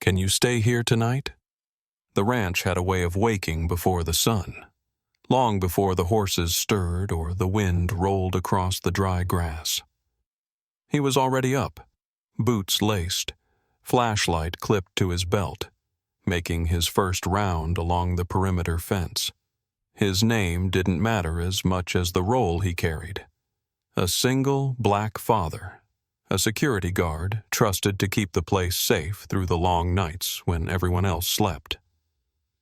"Can you stay here tonight?" The ranch had a way of waking before the sun, long before the horses stirred or the wind rolled across the dry grass. He was already up, boots laced, flashlight clipped to his belt, making his first round along the perimeter fence. His name didn't matter as much as the role he carried. A single black father, a security guard trusted to keep the place safe through the long nights when everyone else slept.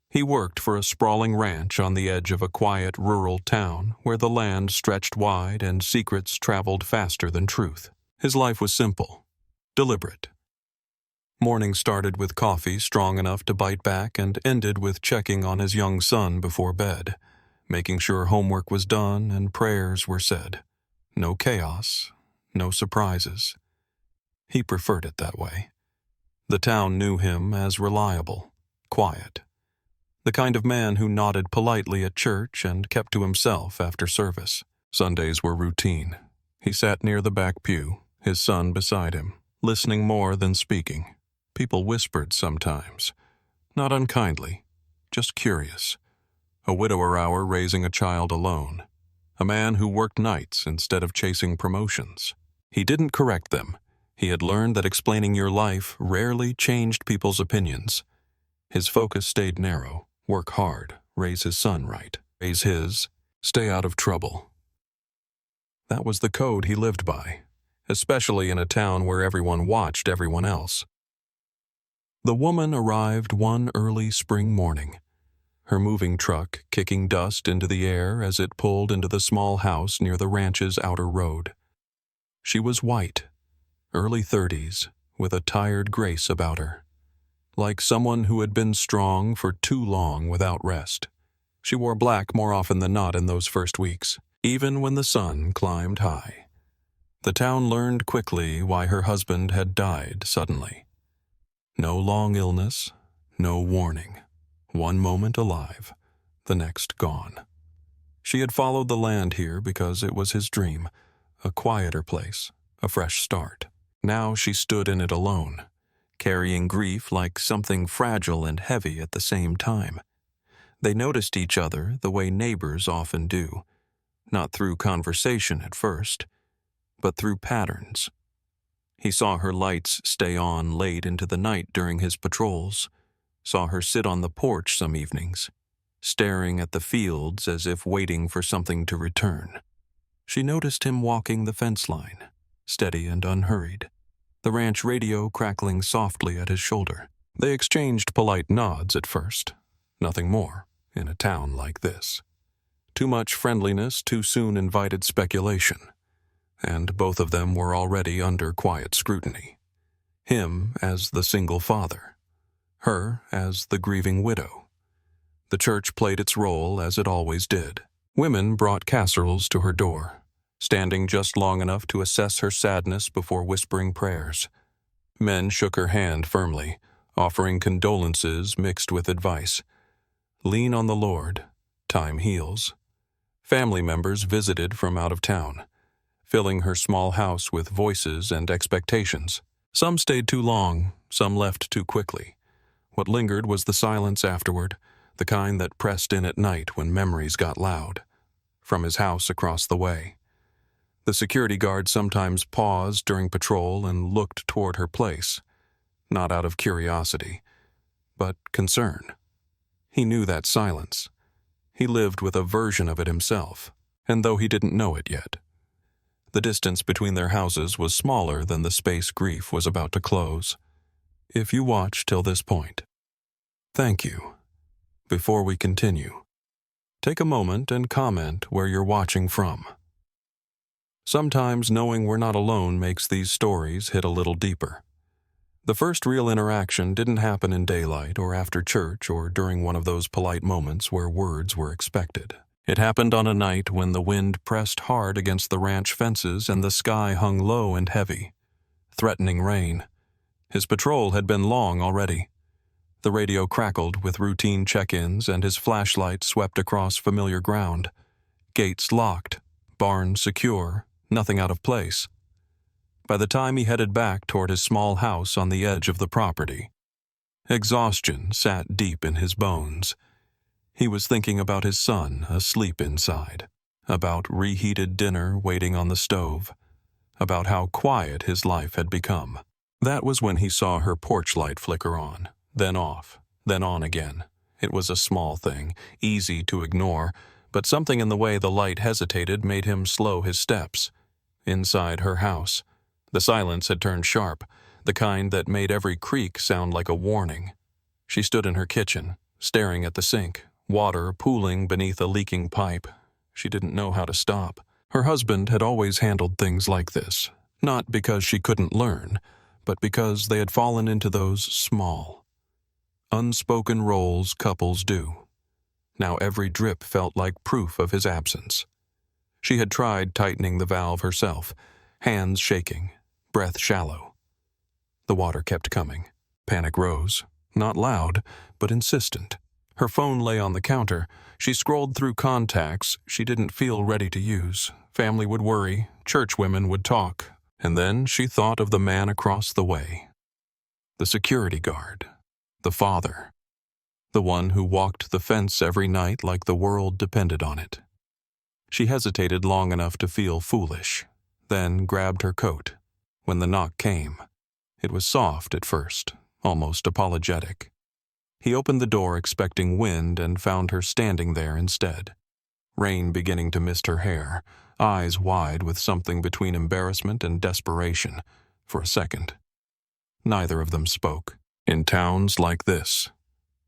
He worked for a sprawling ranch on the edge of a quiet rural town where the land stretched wide and secrets traveled faster than truth. His life was simple, deliberate. Morning started with coffee strong enough to bite back and ended with checking on his young son before bed, making sure homework was done and prayers were said. No chaos, no surprises. He preferred it that way. The town knew him as reliable, quiet. The kind of man who nodded politely at church and kept to himself after service. Sundays were routine. He sat near the back pew, his son beside him, listening more than speaking. People whispered sometimes, not unkindly, just curious. A widower hour raising a child alone. A man who worked nights instead of chasing promotions. He didn't correct them. He had learned that explaining your life rarely changed people's opinions. His focus stayed narrow. Work hard, raise his son right. Raise his, stay out of trouble. That was the code he lived by, especially in a town where everyone watched everyone else. The woman arrived one early spring morning, her moving truck kicking dust into the air as it pulled into the small house near the ranch's outer road. She was white, early 30s, with a tired grace about her, like someone who had been strong for too long without rest. She wore black more often than not in those first weeks, even when the sun climbed high. The town learned quickly why her husband had died suddenly. No long illness, no warning. One moment alive, the next gone. She had followed the land here because it was his dream, a quieter place, a fresh start. Now she stood in it alone, carrying grief like something fragile and heavy at the same time. They noticed each other the way neighbors often do, not through conversation at first, but through patterns. He saw her lights stay on late into the night during his patrols, saw her sit on the porch some evenings, staring at the fields as if waiting for something to return. She noticed him walking the fence line, steady and unhurried, the ranch radio crackling softly at his shoulder. They exchanged polite nods at first, nothing more in a town like this. Too much friendliness too soon invited speculation, and both of them were already under quiet scrutiny. Him as the single father, her as the grieving widow. The church played its role as it always did. Women brought casseroles to her door, standing just long enough to assess her sadness before whispering prayers. Men shook her hand firmly, offering condolences mixed with advice. Lean on the Lord, time heals. Family members visited from out of town, filling her small house with voices and expectations. Some stayed too long, some left too quickly. What lingered was the silence afterward, the kind that pressed in at night when memories got loud. From his house across the way. The security guard sometimes paused during patrol and looked toward her place, not out of curiosity, but concern. He knew that silence. He lived with a version of it himself, and though he didn't know it yet. The distance between their houses was smaller than the space grief was about to close. If you watch till this point, thank you. Before we continue, take a moment and comment where you're watching from. Sometimes knowing we're not alone makes these stories hit a little deeper. The first real interaction didn't happen in daylight or after church or during one of those polite moments where words were expected. It happened on a night when the wind pressed hard against the ranch fences and the sky hung low and heavy, threatening rain. His patrol had been long already. The radio crackled with routine check-ins and his flashlight swept across familiar ground. Gates locked, barn secure, nothing out of place. By the time he headed back toward his small house on the edge of the property, Exhaustion sat deep in his bones. He was thinking about his son asleep inside, about reheated dinner waiting on the stove, about how quiet his life had become. That was when he saw her porch light flicker on, then off, then on again. It was a small thing, easy to ignore, but something in the way the light hesitated made him slow his steps. Inside her house, the silence had turned sharp, the kind that made every creak sound like a warning. She stood in her kitchen, staring at the sink, water pooling beneath a leaking pipe. She didn't know how to stop. Her husband had always handled things like this, not because she couldn't learn, but because they had fallen into those small, unspoken roles couples do. Now every drip felt like proof of his absence. She had tried tightening the valve herself, hands shaking, breath shallow. The water kept coming. Panic rose, not loud, but insistent. Her phone lay on the counter. She scrolled through contacts she didn't feel ready to use. Family would worry, churchwomen would talk, and then she thought of the man across the way. The security guard. The father. The one who walked the fence every night like the world depended on it. She hesitated long enough to feel foolish, then grabbed her coat. When the knock came, it was soft at first, almost apologetic. He opened the door expecting wind and found her standing there instead. Rain beginning to mist her hair, eyes wide with something between embarrassment and desperation, for a second. Neither of them spoke. In towns like this,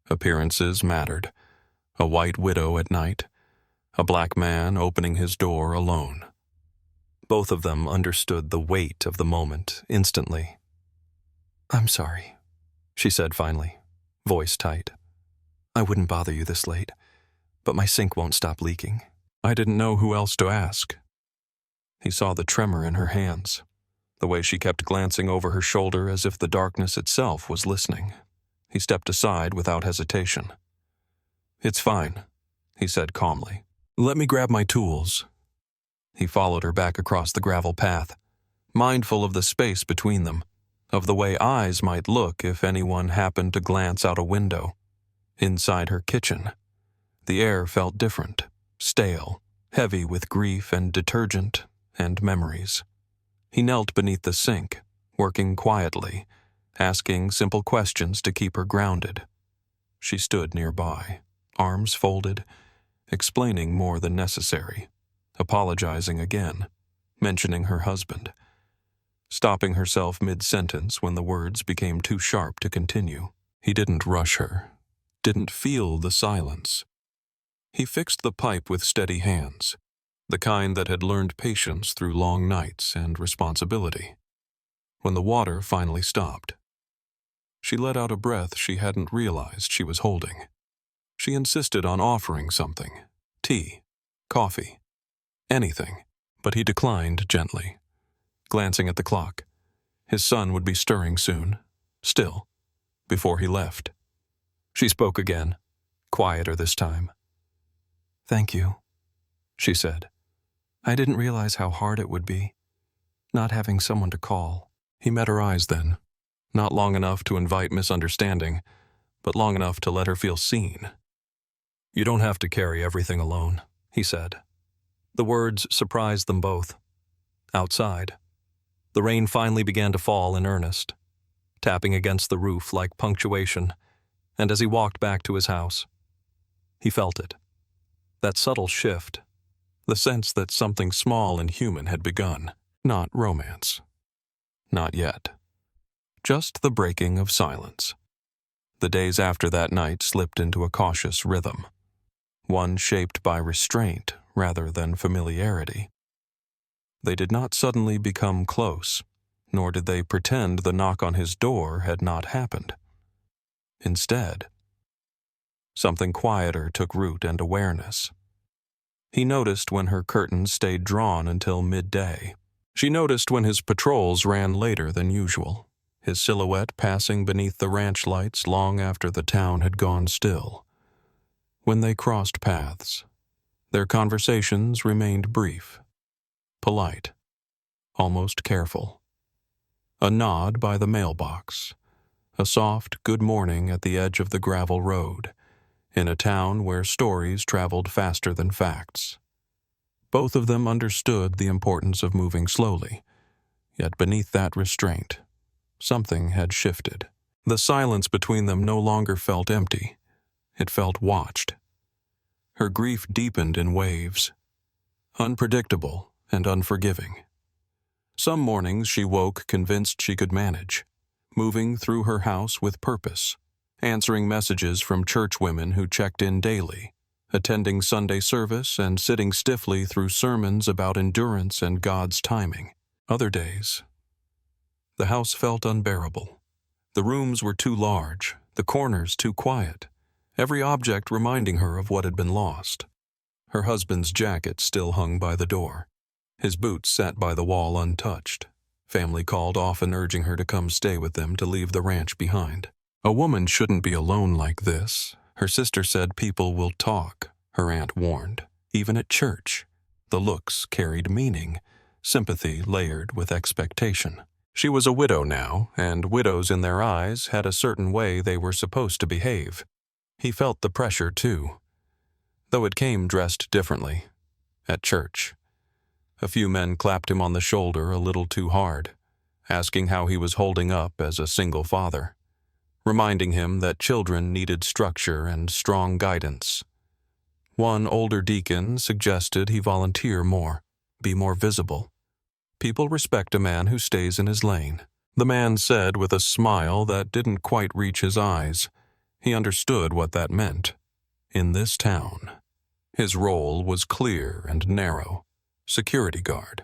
appearances mattered. A white widow at night, a black man opening his door alone. Both of them understood the weight of the moment instantly. "I'm sorry," she said finally, voice tight. "I wouldn't bother you this late, but my sink won't stop leaking." I didn't know who else to ask. He saw the tremor in her hands, the way she kept glancing over her shoulder as if the darkness itself was listening. He stepped aside without hesitation. "It's fine," he said calmly. "Let me grab my tools." He followed her back across the gravel path, mindful of the space between them, of the way eyes might look if anyone happened to glance out a window. Inside her kitchen, the air felt different, stale, heavy with grief and detergent and memories. He knelt beneath the sink, working quietly, asking simple questions to keep her grounded. She stood nearby, arms folded, explaining more than necessary, apologizing again, mentioning her husband, stopping herself mid-sentence when the words became too sharp to continue. He didn't rush her, didn't feel the silence. He fixed the pipe with steady hands, the kind that had learned patience through long nights and responsibility. When the water finally stopped, she let out a breath she hadn't realized she was holding. She insisted on offering something, tea, coffee, anything, but he declined gently, glancing at the clock. His son would be stirring soon, still, before he left. She spoke again, quieter this time. "Thank you," she said. "I didn't realize how hard it would be, not having someone to call." He met her eyes then, not long enough to invite misunderstanding, but long enough to let her feel seen. "You don't have to carry everything alone," he said. The words surprised them both. Outside, the rain finally began to fall in earnest, tapping against the roof like punctuation, and as he walked back to his house, he felt it. That subtle shift, the sense that something small and human had begun. Not romance. Not yet. Just the breaking of silence. The days after that night slipped into a cautious rhythm, one shaped by restraint rather than familiarity. They did not suddenly become close, nor did they pretend the knock on his door had not happened. Instead, something quieter took root and awareness. He noticed when her curtains stayed drawn until midday. She noticed when his patrols ran later than usual, his silhouette passing beneath the ranch lights long after the town had gone still. When they crossed paths, their conversations remained brief, polite, almost careful. A nod by the mailbox, A soft good morning at the edge of the gravel road, in a town where stories traveled faster than facts. Both of them understood the importance of moving slowly, yet beneath that restraint, something had shifted. The silence between them no longer felt empty. It felt watched. Her grief deepened in waves, unpredictable and unforgiving. Some mornings she woke convinced she could manage, moving through her house with purpose, answering messages from church women who checked in daily, attending Sunday service and sitting stiffly through sermons about endurance and God's timing. Other days, the house felt unbearable. The rooms were too large, the corners too quiet, every object reminding her of what had been lost. Her husband's jacket still hung by the door. His boots sat by the wall untouched. Family called often urging her to come stay with them to leave the ranch behind. A woman shouldn't be alone like this. Her sister said people will talk, her aunt warned. Even at church, the looks carried meaning, sympathy layered with expectation. She was a widow now, and widows in their eyes had a certain way they were supposed to behave. He felt the pressure too, though it came dressed differently. At church, a few men clapped him on the shoulder a little too hard, asking how he was holding up as a single father, reminding him that children needed structure and strong guidance. One older deacon suggested he volunteer more, be more visible. People respect a man who stays in his lane. The man said with a smile that didn't quite reach his eyes. He understood what that meant. In this town, his role was clear and narrow. Security guard,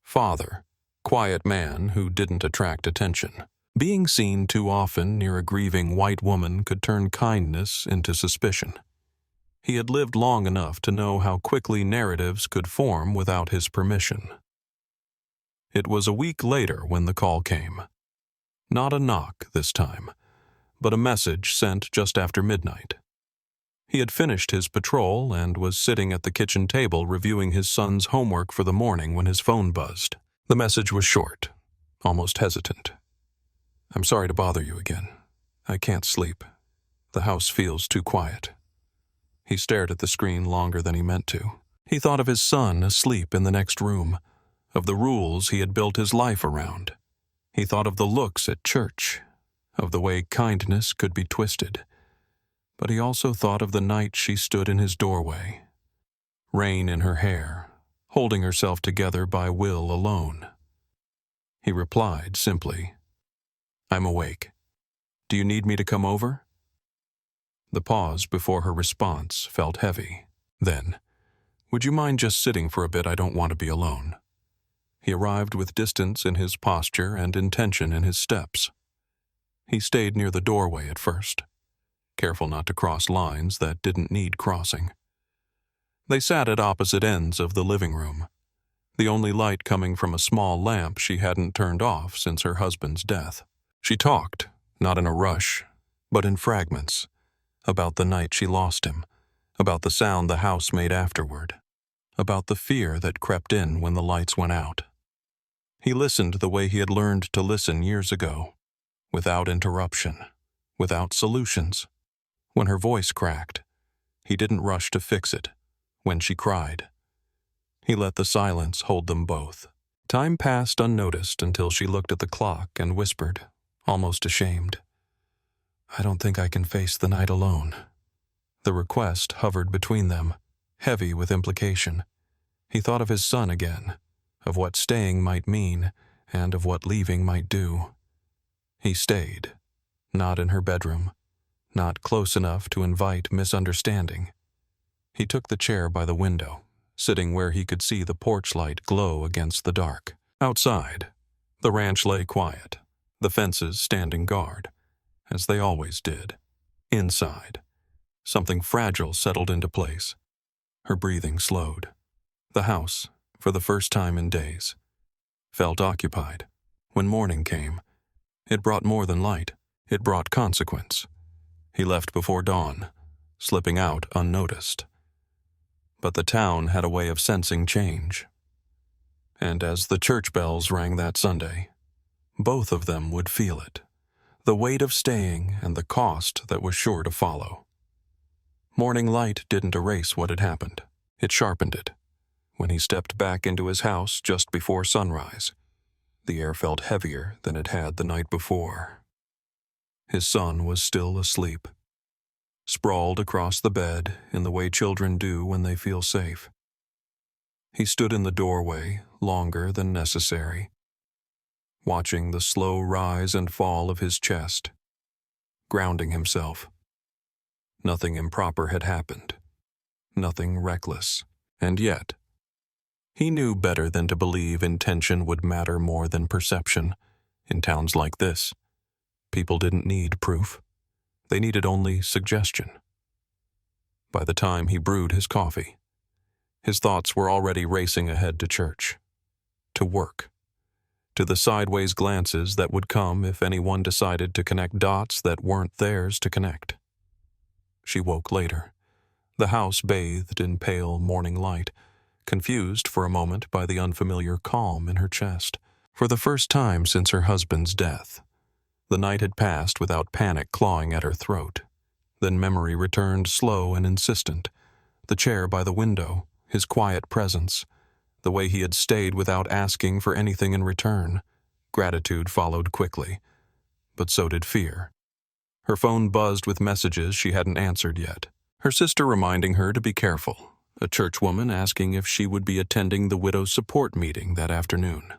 father, quiet man who didn't attract attention. Being seen too often near a grieving white woman could turn kindness into suspicion. He had lived long enough to know how quickly narratives could form without his permission. It was a week later when the call came. Not a knock this time, but a message sent just after midnight. He had finished his patrol and was sitting at the kitchen table reviewing his son's homework for the morning when his phone buzzed. The message was short, almost hesitant. "I'm sorry to bother you again. I can't sleep. The house feels too quiet." He stared at the screen longer than he meant to. He thought of his son asleep in the next room, of the rules he had built his life around. He thought of the looks at church, of the way kindness could be twisted. But he also thought of the night she stood in his doorway, rain in her hair, holding herself together by will alone. He replied simply, "I'm awake. Do you need me to come over?" The pause before her response felt heavy. Then, "Would you mind just sitting for a bit? I don't want to be alone." He arrived with distance in his posture and intention in his steps. He stayed near the doorway at first, careful not to cross lines that didn't need crossing. They sat at opposite ends of the living room, the only light coming from a small lamp she hadn't turned off since her husband's death. She talked, not in a rush, but in fragments, about the night she lost him, about the sound the house made afterward, about the fear that crept in when the lights went out. He listened the way he had learned to listen years ago, without interruption, without solutions. When her voice cracked, he didn't rush to fix it. When she cried, he let the silence hold them both. Time passed unnoticed until she looked at the clock and whispered, almost ashamed, "I don't think I can face the night alone." The request hovered between them, heavy with implication. He thought of his son again, of what staying might mean, and of what leaving might do. He stayed, not in her bedroom, not close enough to invite misunderstanding. He took the chair by the window, sitting where he could see the porch light glow against the dark. Outside, the ranch lay quiet, the fences standing guard, as they always did. Inside, something fragile settled into place. Her breathing slowed. The house, for the first time in days, felt occupied. When morning came, it brought more than light. It brought consequence. He left before dawn, slipping out unnoticed. But the town had a way of sensing change. And as the church bells rang that Sunday, both of them would feel it. the weight of staying and the cost that was sure to follow. Morning light didn't erase what had happened. It sharpened it. When he stepped back into his house just before sunrise, the air felt heavier than it had the night before. His son was still asleep, sprawled across the bed in the way children do when they feel safe. He stood in the doorway longer than necessary, watching the slow rise and fall of his chest, grounding himself. Nothing improper had happened, nothing reckless, and yet, he knew better than to believe intention would matter more than perception in towns like this. People didn't need proof. They needed only suggestion. By the time he brewed his coffee, his thoughts were already racing ahead to church, to work, to the sideways glances that would come if anyone decided to connect dots that weren't theirs to connect. She woke later, the house bathed in pale morning light, confused for a moment by the unfamiliar calm in her chest. For the first time since her husband's death, the night had passed without panic clawing at her throat. Then memory returned slow and insistent. The chair by the window, his quiet presence, the way he had stayed without asking for anything in return. Gratitude followed quickly, but so did fear. Her phone buzzed with messages she hadn't answered yet. Her sister reminding her to be careful, a churchwoman asking if she would be attending the widow's support meeting that afternoon.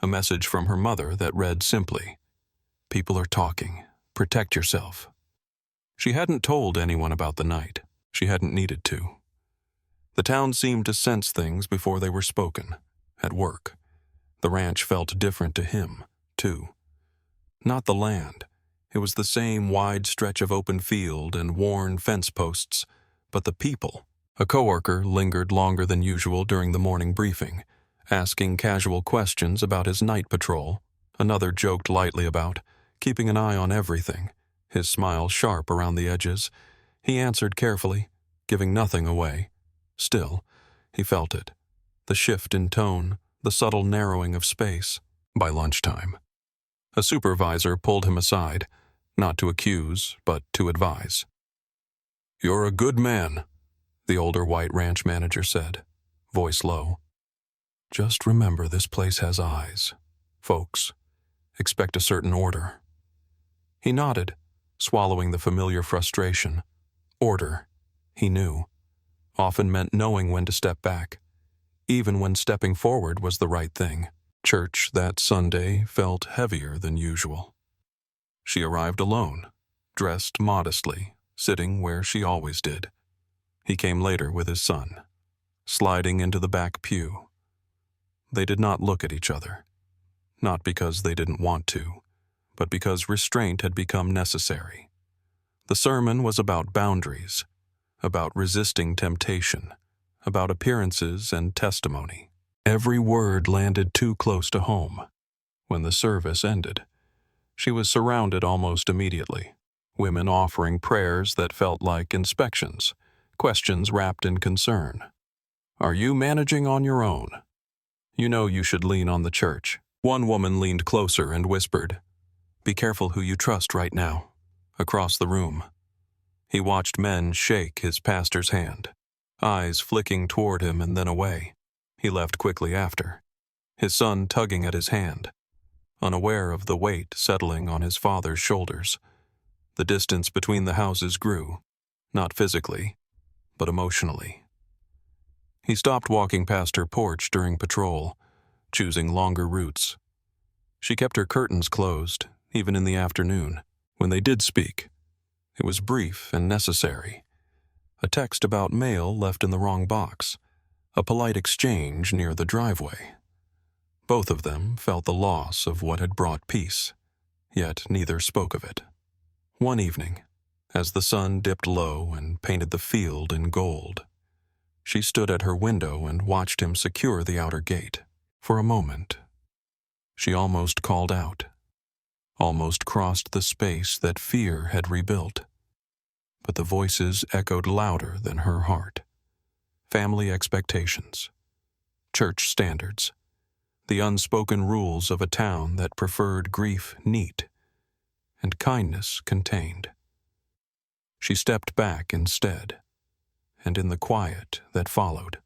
A message from her mother that read simply, "People are talking. Protect yourself." She hadn't told anyone about the night. She hadn't needed to. The town seemed to sense things before they were spoken. At work, the ranch felt different to him, too. Not the land. It was the same wide stretch of open field and worn fence posts, but the people. A coworker lingered longer than usual during the morning briefing, asking casual questions about his night patrol. Another joked lightly about keeping an eye on everything, his smile sharp around the edges. He answered carefully, giving nothing away. Still, he felt it. The shift in tone, the subtle narrowing of space. By lunchtime, a supervisor pulled him aside, not to accuse, but to advise. "You're a good man," the older white ranch manager said, voice low. "Just remember this place has eyes. Folks, expect a certain order." He nodded, swallowing the familiar frustration. Order, he knew, often meant knowing when to step back, even when stepping forward was the right thing. Church that Sunday felt heavier than usual. She arrived alone, dressed modestly, sitting where she always did. He came later with his son, sliding into the back pew. They did not look at each other, not because they didn't want to, but because restraint had become necessary. The sermon was about boundaries, about resisting temptation, about appearances and testimony. Every word landed too close to home. When the service ended, she was surrounded almost immediately. Women offering prayers that felt like inspections, questions wrapped in concern. "Are you managing on your own? You know you should lean on the church." One woman leaned closer and whispered, "Be careful who you trust right now." Across the room, he watched men shake his pastor's hand, eyes flicking toward him and then away. He left quickly after, his son tugging at his hand, unaware of the weight settling on his father's shoulders. The distance between the houses grew, not physically, but emotionally. He stopped walking past her porch during patrol, choosing longer routes. She kept her curtains closed, even in the afternoon. When they did speak, it was brief and necessary. A text about mail left in the wrong box, a polite exchange near the driveway. Both of them felt the loss of what had brought peace, yet neither spoke of it. One evening, as the sun dipped low and painted the field in gold, she stood at her window and watched him secure the outer gate. For a moment, she almost called out, almost crossed the space that fear had rebuilt. But the voices echoed louder than her heart. Family expectations, church standards, the unspoken rules of a town that preferred grief neat. and kindness contained. She stepped back instead, and in the quiet that followed,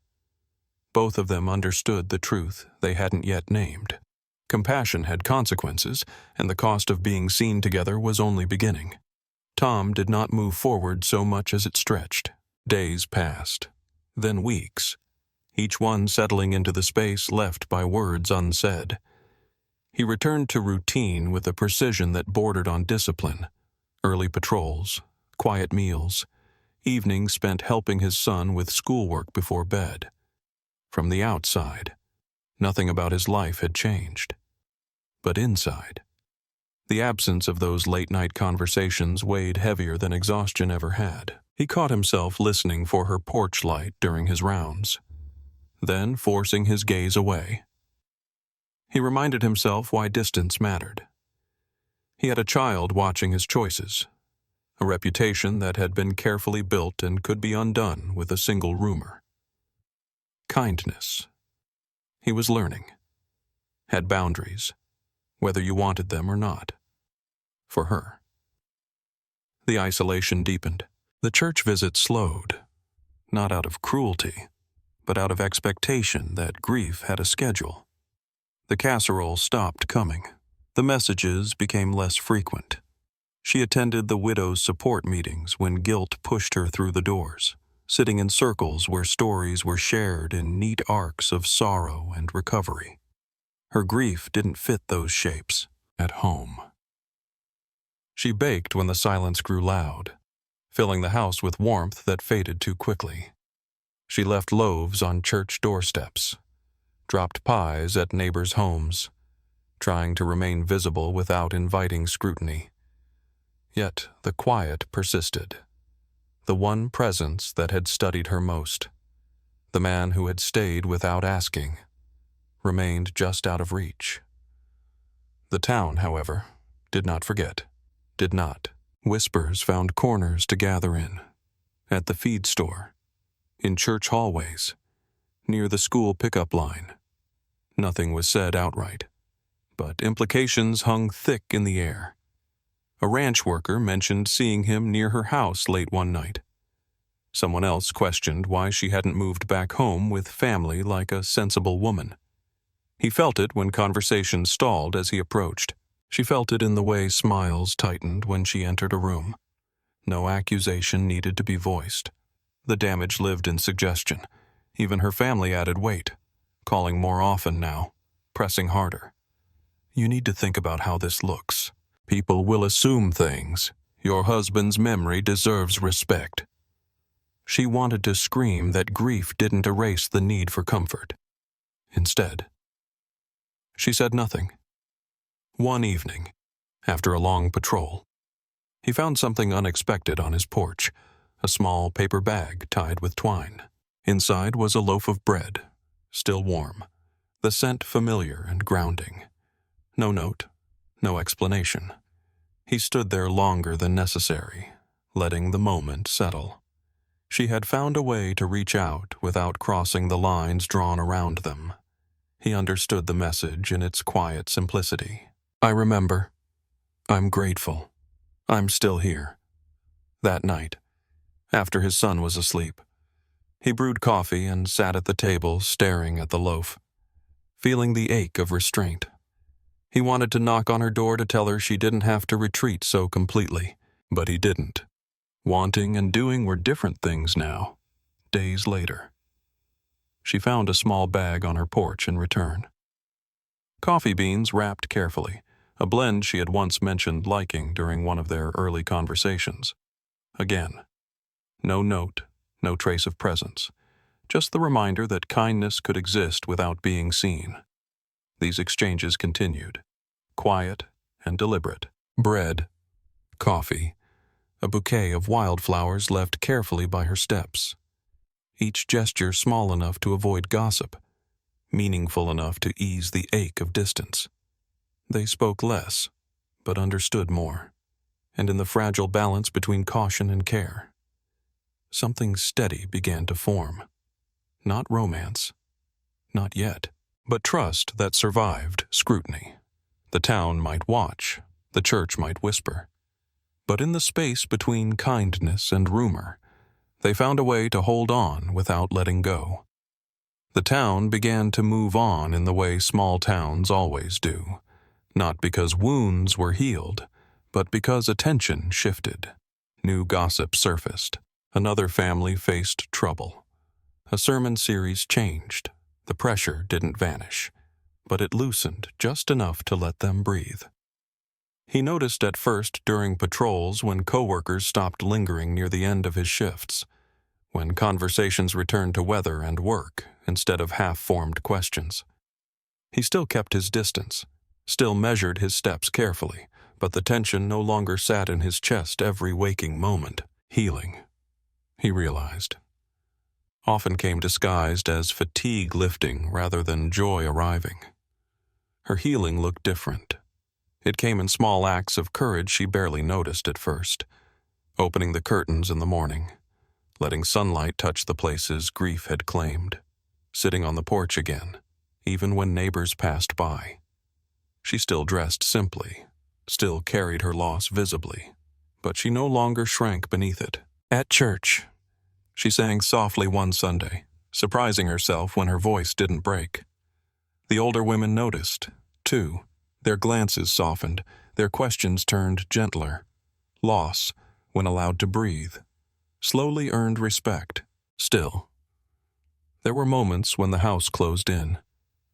both of them understood the truth they hadn't yet named. Compassion had consequences, and the cost of being seen together was only beginning. Tom did not move forward so much as it stretched. Days passed, then weeks, each one settling into the space left by words unsaid. He returned to routine with a precision that bordered on discipline. Early patrols, quiet meals, evenings spent helping his son with schoolwork before bed. From the outside, nothing about his life had changed. But inside, the absence of those late-night conversations weighed heavier than exhaustion ever had. He caught himself listening for her porch light during his rounds, then forcing his gaze away. He reminded himself why distance mattered. He had a child watching his choices, a reputation that had been carefully built and could be undone with a single rumor. Kindness. He was learning. Had boundaries, whether you wanted them or not. For her. The isolation deepened. The church visit slowed, not out of cruelty, but out of expectation that grief had a schedule. The casserole stopped coming. The messages became less frequent. She attended the widow's support meetings when guilt pushed her through the doors, sitting in circles where stories were shared in neat arcs of sorrow and recovery. Her grief didn't fit those shapes at home. She baked when the silence grew loud, filling the house with warmth that faded too quickly. She left loaves on church doorsteps, dropped pies at neighbors' homes, trying to remain visible without inviting scrutiny. Yet the quiet persisted. The one presence that had studied her most, the man who had stayed without asking, remained just out of reach. The town, however, did not forget. Did not. Whispers found corners to gather in. At the feed store, in church hallways, near the school pickup line. Nothing was said outright, but implications hung thick in the air. A ranch worker mentioned seeing him near her house late one night. Someone else questioned why she hadn't moved back home with family like a sensible woman. He felt it when conversation stalled as he approached. She felt it in the way smiles tightened when she entered a room. No accusation needed to be voiced. The damage lived in suggestion. Even her family added weight, calling more often now, pressing harder. You need to think about how this looks. People will assume things. Your husband's memory deserves respect. She wanted to scream that grief didn't erase the need for comfort. Instead, she said nothing. One evening, after a long patrol, he found something unexpected on his porch, a small paper bag tied with twine. Inside was a loaf of bread, still warm, the scent familiar and grounding. No note, no explanation. He stood there longer than necessary, letting the moment settle. She had found a way to reach out without crossing the lines drawn around them. He understood the message in its quiet simplicity. I remember. I'm grateful. I'm still here. That night, after his son was asleep, he brewed coffee and sat at the table staring at the loaf, feeling the ache of restraint. He wanted to knock on her door to tell her she didn't have to retreat so completely, but he didn't. Wanting and doing were different things now, days later. She found a small bag on her porch in return. Coffee beans wrapped carefully, a blend she had once mentioned liking during one of their early conversations. Again, no note, no trace of presence, just the reminder that kindness could exist without being seen. These exchanges continued, quiet and deliberate. Bread, coffee, a bouquet of wildflowers left carefully by her steps. Each gesture small enough to avoid gossip, meaningful enough to ease the ache of distance. They spoke less, but understood more, and in the fragile balance between caution and care, something steady began to form. Not romance, not yet, but trust that survived scrutiny. The town might watch, the church might whisper. But in the space between kindness and rumor, they found a way to hold on without letting go. The town began to move on in the way small towns always do, not because wounds were healed, but because attention shifted. New gossip surfaced. Another family faced trouble. A sermon series changed. The pressure didn't vanish, but it loosened just enough to let them breathe. He noticed at first during patrols when coworkers stopped lingering near the end of his shifts, when conversations returned to weather and work instead of half-formed questions. He still kept his distance, still measured his steps carefully, but the tension no longer sat in his chest every waking moment. Healing, he realized, often came disguised as fatigue lifting rather than joy arriving. Her healing looked different. It came in small acts of courage she barely noticed at first. Opening the curtains in the morning, letting sunlight touch the places grief had claimed, sitting on the porch again, even when neighbors passed by. She still dressed simply, still carried her loss visibly, but she no longer shrank beneath it. At church, she sang softly one Sunday, surprising herself when her voice didn't break. The older women noticed, too. Their glances softened, their questions turned gentler. Loss, when allowed to breathe, slowly earned respect. Still, there were moments when the house closed in,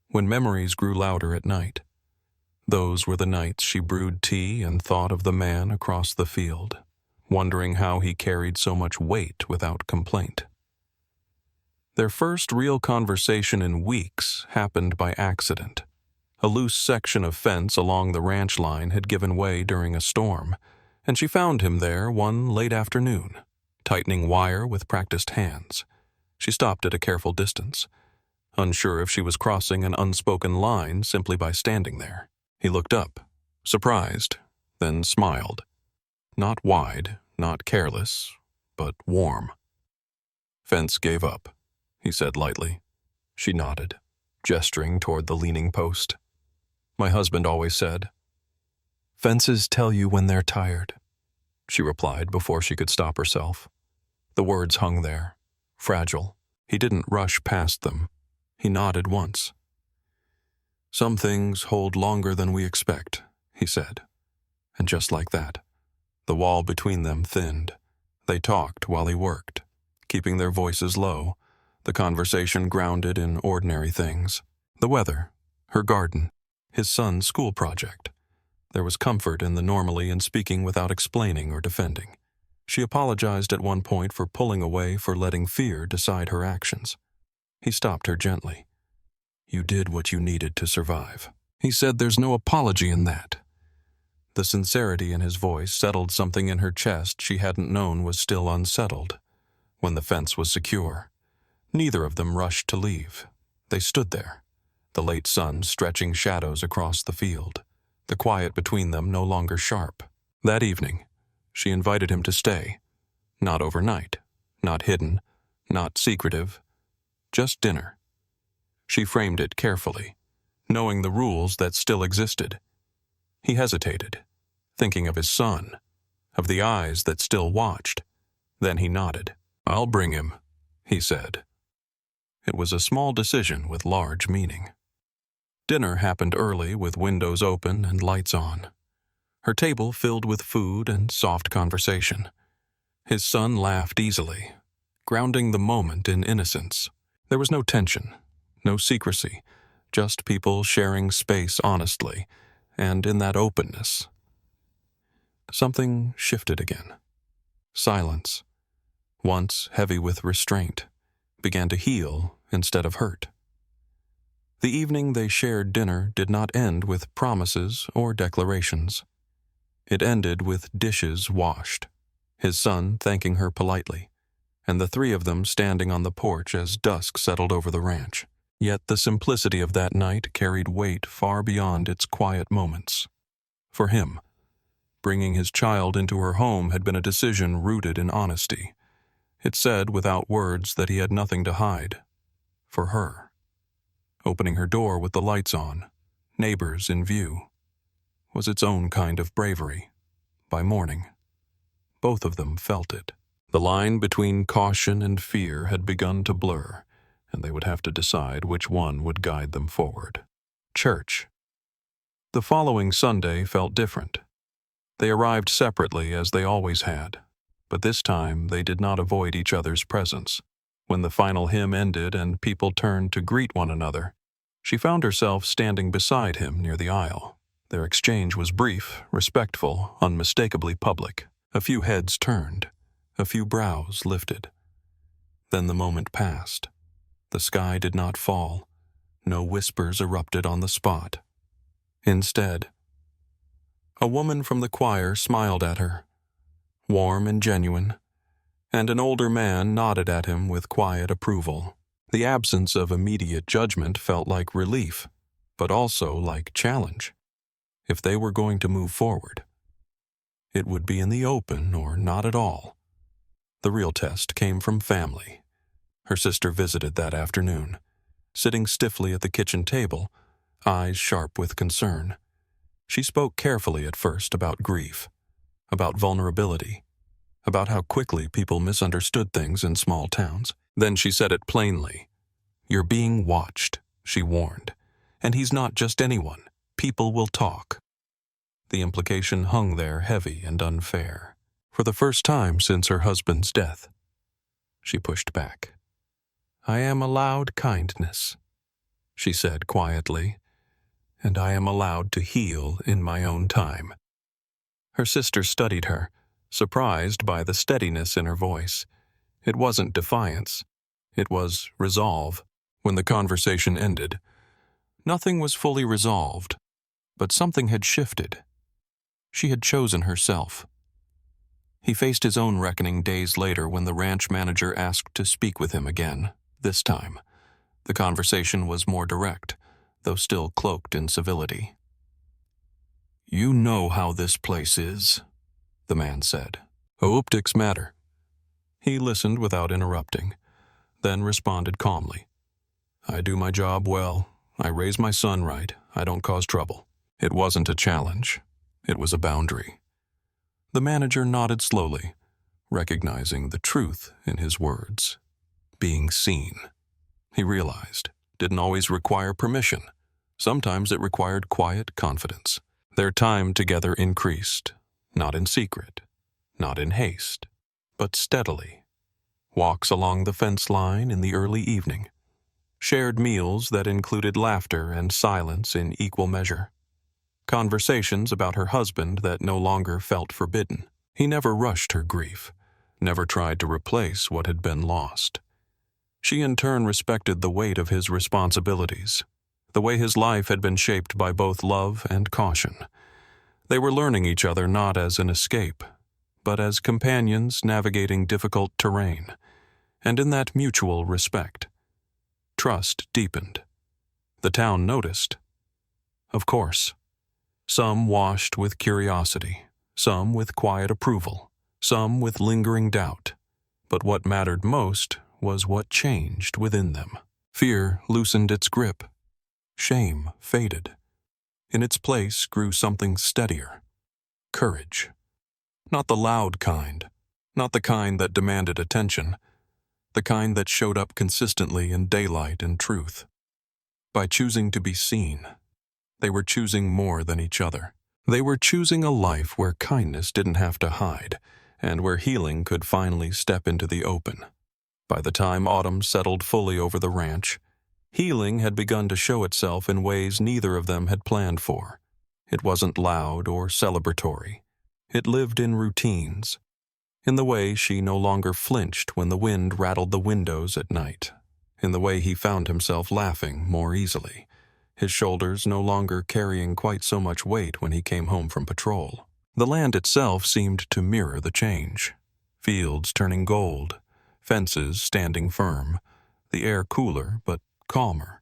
when memories grew louder at night. Those were the nights she brewed tea and thought of the man across the field, wondering how he carried so much weight without complaint. Their first real conversation in weeks happened by accident. A loose section of fence along the ranch line had given way during a storm, and she found him there one late afternoon, tightening wire with practiced hands. She stopped at a careful distance, unsure if she was crossing an unspoken line simply by standing there. He looked up, surprised, then smiled. Not wide, not careless, but warm. "Fence gave up," he said lightly. She nodded, gesturing toward the leaning post. "My husband always said, 'Fences tell you when they're tired,'" she replied before she could stop herself. The words hung there, fragile. He didn't rush past them. He nodded once. "Some things hold longer than we expect," he said. And just like that, the wall between them thinned. They talked while he worked, keeping their voices low, the conversation grounded in ordinary things. The weather, her garden, his son's school project. There was comfort in the normally in speaking without explaining or defending. She apologized at one point for pulling away, for letting fear decide her actions. He stopped her gently. "You did what you needed to survive." He said, "There's no apology in that." The sincerity in his voice settled something in her chest she hadn't known was still unsettled. When the fence was secure, neither of them rushed to leave. They stood there, the late sun stretching shadows across the field, the quiet between them no longer sharp. That evening, she invited him to stay. Not overnight, not hidden, not secretive, just dinner. She framed it carefully, knowing the rules that still existed. He hesitated, thinking of his son, of the eyes that still watched. Then he nodded. "I'll bring him," he said. It was a small decision with large meaning. Dinner happened early with windows open and lights on. Her table filled with food and soft conversation. His son laughed easily, grounding the moment in innocence. There was no tension, no secrecy, just people sharing space honestly, and in that openness, something shifted again. Silence, once heavy with restraint, began to heal instead of hurt. The evening they shared dinner did not end with promises or declarations. It ended with dishes washed, his son thanking her politely, and the three of them standing on the porch as dusk settled over the ranch. Yet the simplicity of that night carried weight far beyond its quiet moments. For him, bringing his child into her home had been a decision rooted in honesty. It said without words that he had nothing to hide. For her, opening her door with the lights on, neighbors in view, was its own kind of bravery. By morning, both of them felt it. The line between caution and fear had begun to blur, and they would have to decide which one would guide them forward. Church. The following Sunday felt different. They arrived separately as they always had, but this time they did not avoid each other's presence. When the final hymn ended and people turned to greet one another, she found herself standing beside him near the aisle. Their exchange was brief, respectful, unmistakably public. A few heads turned, a few brows lifted. Then the moment passed. The sky did not fall. No whispers erupted on the spot. Instead, a woman from the choir smiled at her, warm and genuine, and an older man nodded at him with quiet approval. The absence of immediate judgment felt like relief, but also like challenge. If they were going to move forward, it would be in the open or not at all. The real test came from family. Her sister visited that afternoon, sitting stiffly at the kitchen table, eyes sharp with concern. She spoke carefully at first about grief, about vulnerability, about how quickly people misunderstood things in small towns. Then she said it plainly. "You're being watched," she warned. "And he's not just anyone. People will talk." The implication hung there heavy and unfair. For the first time since her husband's death, she pushed back. "I am allowed kindness," she said quietly, "and I am allowed to heal in my own time." Her sister studied her, surprised by the steadiness in her voice. It wasn't defiance. It was resolve. When the conversation ended, nothing was fully resolved, but something had shifted. She had chosen herself. He faced his own reckoning days later when the ranch manager asked to speak with him again. This time, the conversation was more direct, though still cloaked in civility. "You know how this place is," the man said. "Optics matter." He listened without interrupting, then responded calmly. "I do my job well. I raise my son right. I don't cause trouble." It wasn't a challenge. It was a boundary. The manager nodded slowly, recognizing the truth in his words. Being seen, he realized, didn't always require permission. Sometimes it required quiet confidence. Their time together increased, not in secret, not in haste, but steadily. Walks along the fence line in the early evening. Shared meals that included laughter and silence in equal measure. Conversations about her husband that no longer felt forbidden. He never rushed her grief, never tried to replace what had been lost. She in turn respected the weight of his responsibilities, the way his life had been shaped by both love and caution. They were learning each other not as an escape, but as companions navigating difficult terrain, and in that mutual respect, trust deepened. The town noticed. Of course. Some washed with curiosity, some with quiet approval, some with lingering doubt. But what mattered most was what changed within them. Fear loosened its grip. Shame faded. In its place grew something steadier. Courage. Not the loud kind, not the kind that demanded attention, the kind that showed up consistently in daylight and truth. By choosing to be seen, they were choosing more than each other. They were choosing a life where kindness didn't have to hide, and where healing could finally step into the open. By the time autumn settled fully over the ranch, healing had begun to show itself in ways neither of them had planned for. It wasn't loud or celebratory. It lived in routines, in the way she no longer flinched when the wind rattled the windows at night, in the way he found himself laughing more easily, his shoulders no longer carrying quite so much weight when he came home from patrol. The land itself seemed to mirror the change. Fields turning gold, fences standing firm, the air cooler but calmer.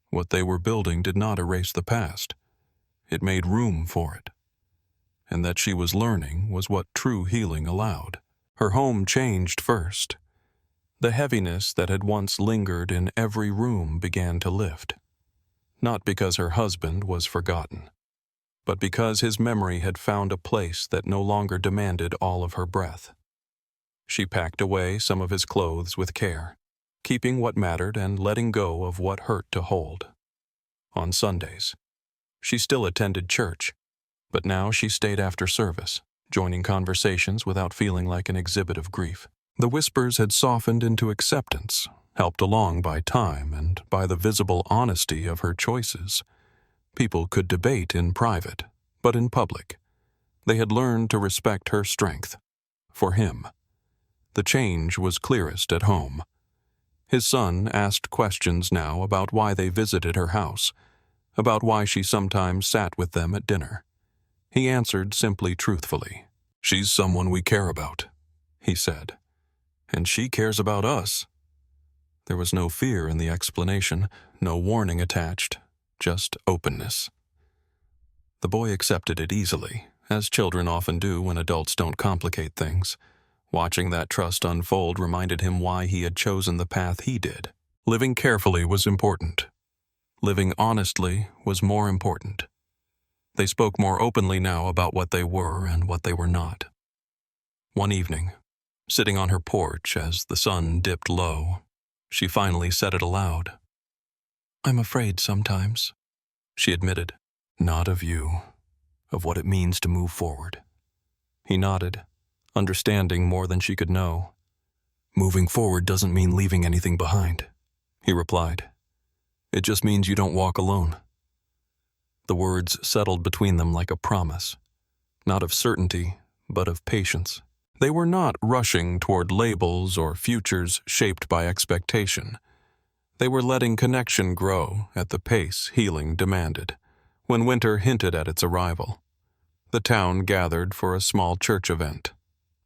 What they were building did not erase the past. It made room for it. And that she was learning was what true healing allowed. Her home changed first. The heaviness that had once lingered in every room began to lift. Not because her husband was forgotten, but because his memory had found a place that no longer demanded all of her breath. She packed away some of his clothes with care, keeping what mattered and letting go of what hurt to hold. On Sundays, she still attended church, but now she stayed after service, joining conversations without feeling like an exhibit of grief. The whispers had softened into acceptance, helped along by time and by the visible honesty of her choices. People could debate in private, but in public, they had learned to respect her strength. For him, the change was clearest at home. His son asked questions now about why they visited her house, about why she sometimes sat with them at dinner. He answered simply truthfully. "She's someone we care about," he said. "And she cares about us." There was no fear in the explanation, no warning attached, just openness. The boy accepted it easily, as children often do when adults don't complicate things. Watching that trust unfold reminded him why he had chosen the path he did. Living carefully was important. Living honestly was more important. They spoke more openly now about what they were and what they were not. One evening, sitting on her porch as the sun dipped low, she finally said it aloud. "I'm afraid sometimes," she admitted. "Not of you, of what it means to move forward." He nodded, understanding more than she could know. "Moving forward doesn't mean leaving anything behind," he replied. "It just means you don't walk alone." The words settled between them like a promise, not of certainty, but of patience. They were not rushing toward labels or futures shaped by expectation. They were letting connection grow at the pace healing demanded. When winter hinted at its arrival, the town gathered for a small church event.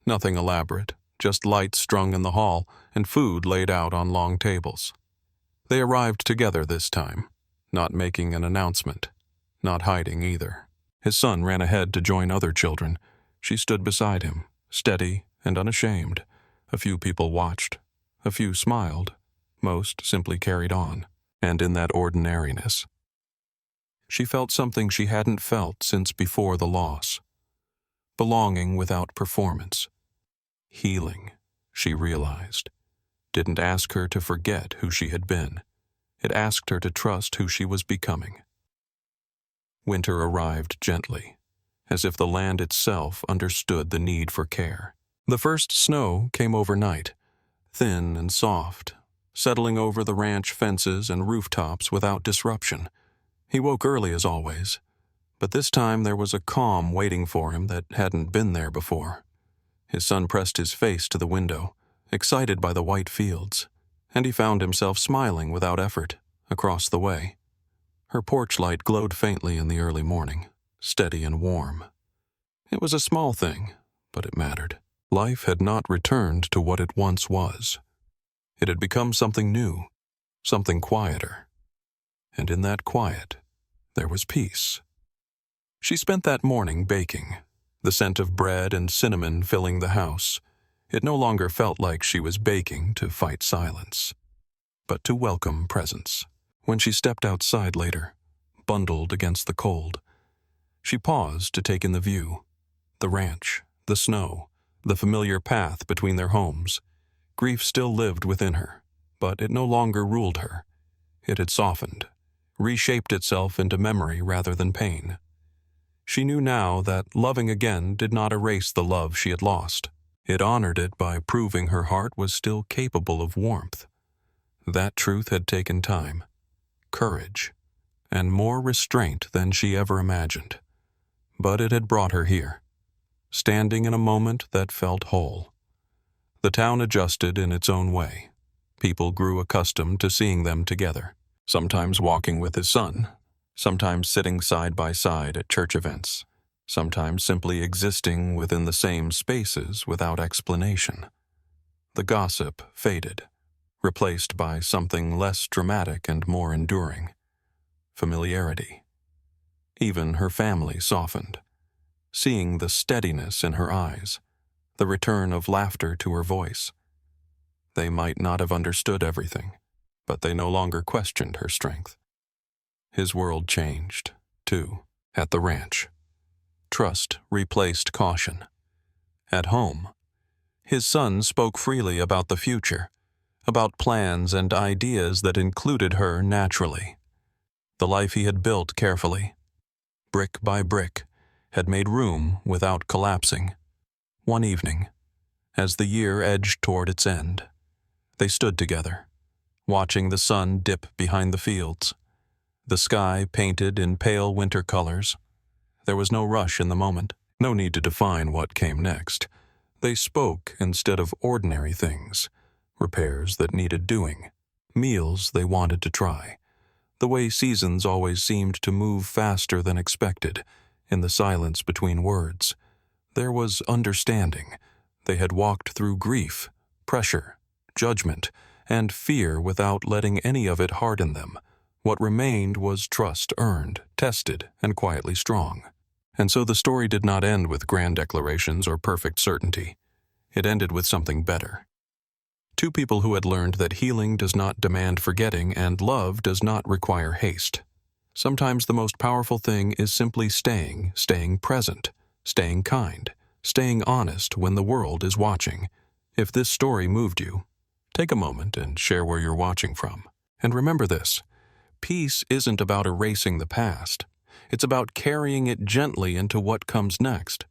Nothing elaborate, just lights strung in the hall and food laid out on long tables. They arrived together this time, not making an announcement, not hiding either. His son ran ahead to join other children. She stood beside him, steady and unashamed. A few people watched. A few smiled. Most simply carried on. And in that ordinariness, she felt something she hadn't felt since before the loss. Belonging without performance. Healing, she realized, didn't ask her to forget who she had been. It asked her to trust who she was becoming. Winter arrived gently, as if the land itself understood the need for care. The first snow came overnight, thin and soft, settling over the ranch fences and rooftops without disruption. He woke early as always, but this time there was a calm waiting for him that hadn't been there before. His son pressed his face to the window, excited by the white fields, and he found himself smiling without effort, across the way. Her porch light glowed faintly in the early morning, steady and warm. It was a small thing, but it mattered. Life had not returned to what it once was. It had become something new, something quieter. And in that quiet, there was peace. She spent that morning baking, the scent of bread and cinnamon filling the house. It no longer felt like she was baking to fight silence, but to welcome presence. When she stepped outside later, bundled against the cold, she paused to take in the view. The ranch, the snow, the familiar path between their homes. Grief still lived within her, but it no longer ruled her. It had softened, reshaped itself into memory rather than pain. She knew now that loving again did not erase the love she had lost. It honored it by proving her heart was still capable of warmth. That truth had taken time, courage, and more restraint than she ever imagined. But it had brought her here, standing in a moment that felt whole. The town adjusted in its own way. People grew accustomed to seeing them together, sometimes walking with his son, sometimes sitting side by side at church events, sometimes simply existing within the same spaces without explanation. The gossip faded, replaced by something less dramatic and more enduring. Familiarity. Even her family softened, seeing the steadiness in her eyes, the return of laughter to her voice. They might not have understood everything, but they no longer questioned her strength. His world changed, too. At the ranch, trust replaced caution. At home, his son spoke freely about the future, about plans and ideas that included her naturally. The life he had built carefully, brick by brick, had made room without collapsing. One evening, as the year edged toward its end, they stood together, watching the sun dip behind the fields, the sky painted in pale winter colors. There was no rush in the moment, no need to define what came next. They spoke instead of ordinary things, repairs that needed doing, meals they wanted to try, the way seasons always seemed to move faster than expected, in the silence between words. There was understanding. They had walked through grief, pressure, judgment, and fear without letting any of it harden them. What remained was trust earned, tested, and quietly strong. And so the story did not end with grand declarations or perfect certainty. It ended with something better. Two people who had learned that healing does not demand forgetting and love does not require haste. Sometimes the most powerful thing is simply staying present, staying kind, staying honest when the world is watching. If this story moved you, take a moment and share where you're watching from. And remember this, peace isn't about erasing the past. It's about carrying it gently into what comes next.